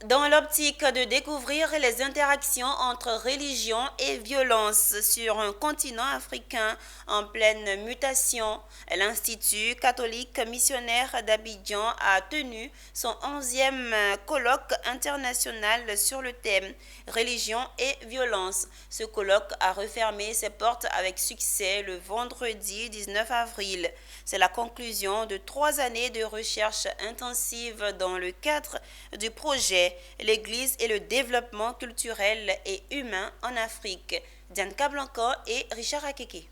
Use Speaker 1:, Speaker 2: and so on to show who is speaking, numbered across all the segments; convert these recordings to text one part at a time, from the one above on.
Speaker 1: Dans l'optique de découvrir les interactions entre religion et violence sur un continent africain en pleine mutation, l'Institut catholique missionnaire d'Abidjan a tenu son 11e colloque international sur le thème religion et violence. Ce colloque a refermé ses portes avec succès le vendredi 19 avril. C'est la conclusion de 3 années de recherche intensive dans le cadre du projet l'Église et le développement culturel et humain en Afrique. Diane Blanco et Richard Akeke.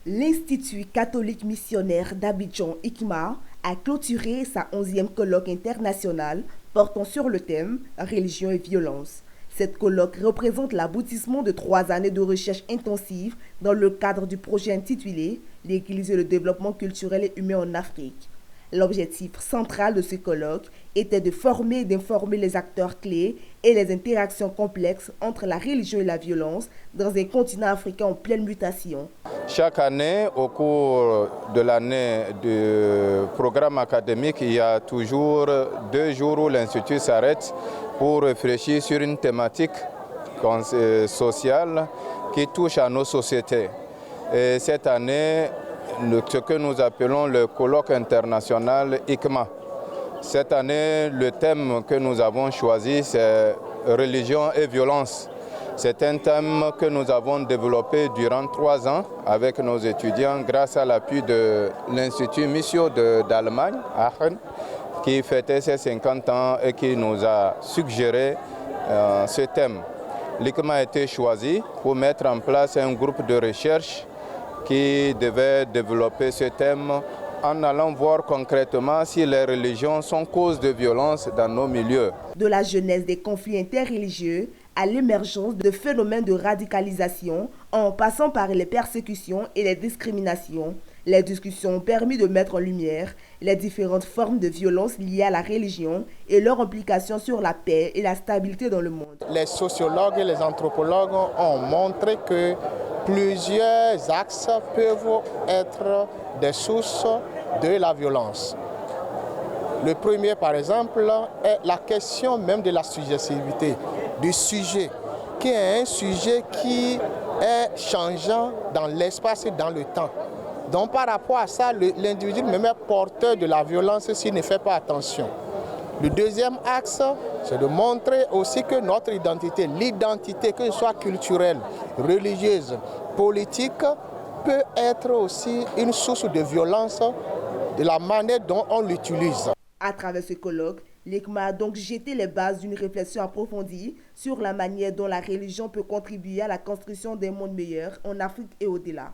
Speaker 2: L'Institut catholique missionnaire d'Abidjan ICMA a clôturé sa 11e colloque international portant sur le thème religion et violence. Cette colloque représente l'aboutissement de 3 années de recherche intensive dans le cadre du projet intitulé L'Église et le développement culturel et humain en Afrique. L'objectif central de ce colloque était de former et d'informer les acteurs clés et les interactions complexes entre la religion et la violence dans un continent africain en pleine mutation.
Speaker 3: Chaque année, au cours de l'année du programme académique, il y a toujours 2 jours où l'Institut s'arrête pour réfléchir sur une thématique sociale qui touche à nos sociétés. Et cette année, ce que nous appelons le colloque international ICMA. Cette année, le thème que nous avons choisi, c'est religion et violence. C'est un thème que nous avons développé durant 3 ans avec nos étudiants grâce à l'appui de l'Institut Missio d'Allemagne, Aachen, qui fêtait ses 50 ans et qui nous a suggéré ce thème. L'ICMA a été choisi pour mettre en place un groupe de recherche qui devait développer ce thème en allant voir concrètement si les religions sont cause de violence dans nos milieux.
Speaker 2: De la genèse des conflits interreligieux à l'émergence de phénomènes de radicalisation, en passant par les persécutions et les discriminations, les discussions ont permis de mettre en lumière les différentes formes de violence liées à la religion et leur implication sur la paix et la stabilité dans le monde.
Speaker 4: Les sociologues et les anthropologues ont montré que plusieurs axes peuvent être des sources de la violence. Le premier, par exemple, est la question même de la subjectivité, du sujet, qui est un sujet qui est changeant dans l'espace et dans le temps. Donc par rapport à ça, l'individu même est porteur de la violence s'il ne fait pas attention. Le deuxième axe, c'est de montrer aussi que notre identité, l'identité, que ce soit culturelle, religieuse, politique, peut être aussi une source de violence de la manière dont on l'utilise.
Speaker 2: À travers ce colloque, l'ICMA a donc jeté les bases d'une réflexion approfondie sur la manière dont la religion peut contribuer à la construction d'un monde meilleur en Afrique et au-delà.